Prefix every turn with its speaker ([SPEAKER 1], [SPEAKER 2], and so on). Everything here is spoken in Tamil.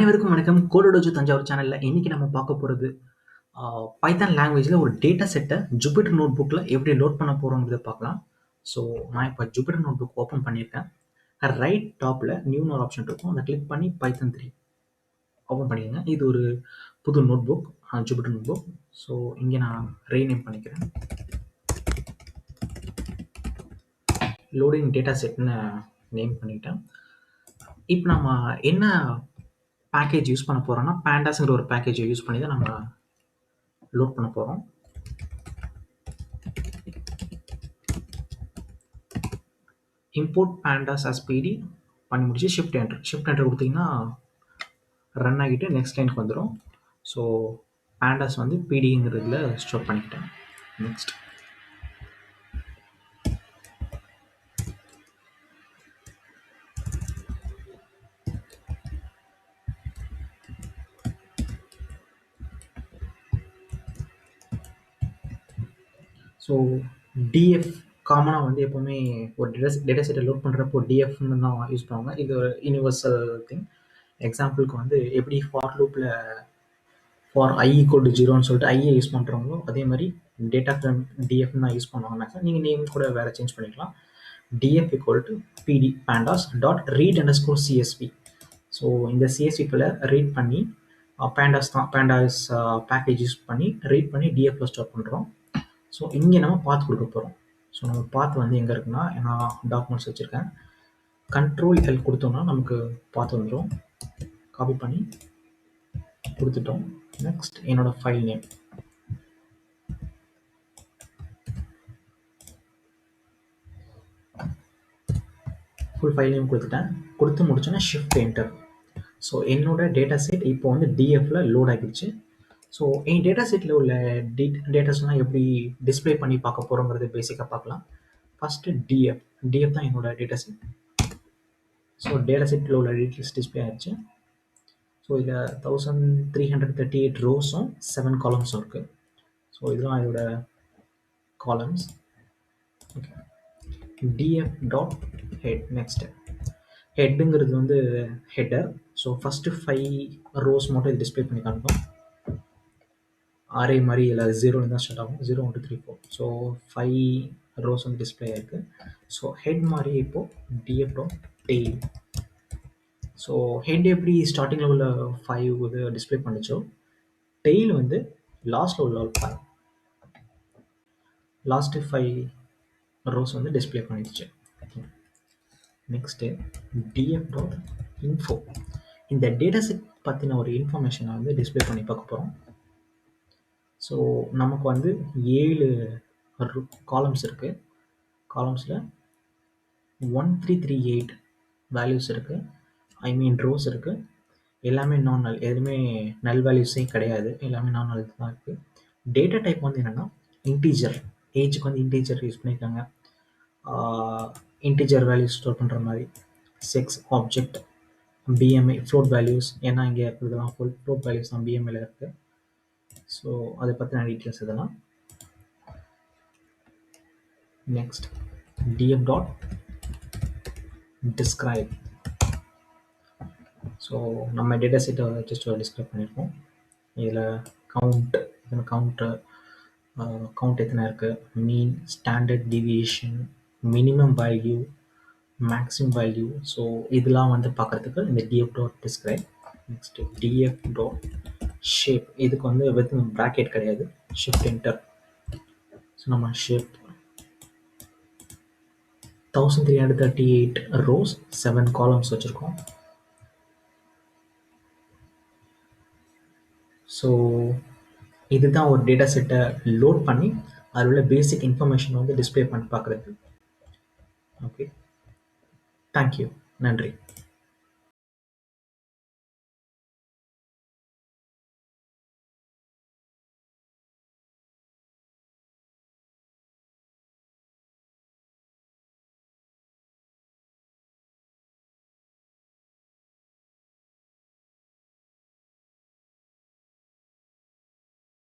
[SPEAKER 1] அனைவருக்கும் வணக்கம். கோடோடோஜோ தஞ்சாவூர் சேனல்ல இன்னைக்கு நம்ம பார்க்க போறது பைத்தான் லாங்குவேஜ்ல ஒரு டேட்டா செட்டை ஜூபிட்டர் நோட் புக்ல எப்படி லோட் பண்ண போறோங்கிறத பார்க்கலாம். ஸோ நான் இப்போ ஜூபிட்டர் நோட் புக் ஓப்பன் பண்ணியிருக்கேன். ரைட் டாப்ல நியூன்னு ஒரு ஆப்ஷன் இருக்கும். அதை கிளிக் பண்ணி பைத்தன் 3 ஓப்பன் பண்ணிக்கங்க. இது ஒரு புது notebook, Jupyter notebook. So இங்கே நான் ரீநேம் பண்ணிக்கிறேன். லோடிங் டேட்டா செட்னு நேம் பண்ணிட்டேன். இப்போ நம்ம என்ன பேக்கேஜ் யூஸ் பண்ண போறோம்னா பேண்டாஸ்ங்கிற ஒரு பேக்கேஜை யூஸ் பண்ணி தான் நம்ம லோட் பண்ண போகிறோம். இம்போர்ட் pandas as pd பண்ணி முடிச்சு ஷிஃப்ட் என்டர் கொடுத்தீங்கன்னா ரன் ஆகிட்டு நெக்ஸ்ட் லைனுக்கு வந்துடும். ஸோ pandas வந்து pdங்கிறதுல ஸ்டோர் பண்ணிக்கிட்டேன். நெக்ஸ்ட் ஸோ டிஎஃப் காமனாக வந்து எப்போவுமே ஒரு டேட்டா செட்டை லோட் பண்ணுறப்போ டிஎஃப்னு தான் யூஸ் பண்ணுவாங்க. இது ஒரு யூனிவர்சல் திங். எக்ஸாம்பிளுக்கு வந்து எப்படி ஃபார் லூப்பில் ஃபார் i = 0ன்னு சொல்லிட்டு ஐயை யூஸ் பண்ணுறவங்களோ அதே மாதிரி டேட்டா ஃப்ரேம் டிஎஃப்னு தான் யூஸ் பண்ணுவாங்க. மேக்ஸிமம் நீங்கள் நேம் கூட வேறு சேஞ்ச் பண்ணிக்கலாம். df = pd pandas.read_csv. ஸோ இந்த சிஎஸ்விக்குள்ளே ரீட் பண்ணி pandas பேக்கேஜ் யூஸ் பண்ணி ரீட் பண்ணி டிஎஃப்ல ஸ்டோர் பண்ணுறோம். ஸோ இங்கே நம்ம பாத் கொடுக்க போகிறோம். ஸோ நம்ம பாத் வந்து எங்கே இருக்குன்னா, நான் டாக்குமெண்ட்ஸ் வச்சுருக்கேன். Ctrl+L கொடுத்தோம்னா நமக்கு பாத் வந்துடும். காப்பி பண்ணி கொடுத்துட்டோம். நெக்ஸ்ட் என்னோட file name full file name கொடுத்துட்டேன். கொடுத்து முடிச்சோன்னா ஷிஃப்ட் என்டர். ஸோ என்னோட டேட்டா செட் இப்போ வந்து டிஎஃப்ல லோட் ஆகிடுச்சு. ஸோ என் டேட்டா செட்டில் உள்ள டேட்டாஸ்லாம் எப்படி டிஸ்பிளே பண்ணி பார்க்க போகிறோங்கிறது பேசிக்காக பார்க்கலாம். ஃபஸ்ட்டு டிஎஃப் தான் என்னோட data set. So data settle உள்ள டீட்டெயில்ஸ் டிஸ்பிளே ஆகிடுச்சு. ஸோ இதில் 1338 ரோஸும் 7 காலம்ஸும் இருக்குது. ஸோ இதெல்லாம் இதோட காலம்ஸ். Okay, df.head. நெக்ஸ்ட் ஹெட்டுங்கிறது வந்து ஹெட்டர். ஸோ ஃபஸ்ட்டு 5 ரோஸ் மட்டும் இது டிஸ்பிளே பண்ணி காமிக்கும். அரே மாதிரி இல்லை 0ன்னு தான் ஸ்டார்ட் ஆகும். 0 1 2 3 4. ஸோ 5 ரோஸ் வந்து டிஸ்பிளே ஆகிருக்கு. ஸோ ஹெட் மாதிரி இப்போது df.tail. ஸோ ஹெட் எப்படி ஸ்டார்டிங்கில் உள்ள 5 இது டிஸ்பிளே பண்ணிச்சோ, டெய்ல் வந்து லாஸ்ட்டில் உள்ள 5 லாஸ்ட்டு 5 ரோஸ் வந்து டிஸ்பிளே பண்ணிடுச்சு. Next df.info. இந்த டேட்டா செட் பற்றின ஒரு இன்ஃபர்மேஷனை வந்து டிஸ்பிளே பண்ணி பார்க்க போகிறோம். ஸோ நமக்கு வந்து 7 காலம்ஸ் இருக்குது. காலம்ஸில் 1338 வேல்யூஸ் இருக்குது. ஐ மீன் ரோஸ் இருக்குது. எல்லாமே நான் நல், எதுவுமே நல் வேல்யூஸே கிடையாது. எல்லாமே நான் நல் தான் இருக்குது. டேட்டா டைப் வந்து என்னென்னா இன்டீஜர். ஏஜுக்கு வந்து இன்டீஜர் யூஸ் பண்ணியிருக்காங்க. இன்டீஜர் வேல்யூஸ் ஸ்டோர் பண்ணுற மாதிரி. Sex, object, BMI, float values. ஏன்னா இங்கே இருக்கிறதுலாம் ஃப்ளோட் வேல்யூஸ் தான் பிஎம்ஐல இருக்குது. ஸோ அதை பற்றின டீட்டெயில்ஸ் இதெல்லாம். Next df.describe. ஸோ நம்ம டேட்டா செட்டை ஜஸ்ட் டிஸ்கிரைப் பண்ணியிருக்கோம். இதில் கவுண்ட் எத்தனை இருக்குது, mean, standard deviation, minimum value, maximum value. So இதெல்லாம் வந்து பார்க்குறதுக்கு இந்த df.describe. Next df.shape. இதுக்கு வந்து வித் ப்ராக்கெட் கிடையாது. Shift enter. ஸோ நம்ம ஷேப் 1338 ரோஸ் 7 காலம்ஸ் வச்சுருக்கோம். ஸோ இதுதான் ஒரு டேட்டா செட்டை லோட் பண்ணி அதில் உள்ள பேசிக் இன்ஃபர்மேஷன் வந்து டிஸ்பிளே பண்ணி பார்க்குறது. ஓகே, தேங்க்யூ, நன்றி.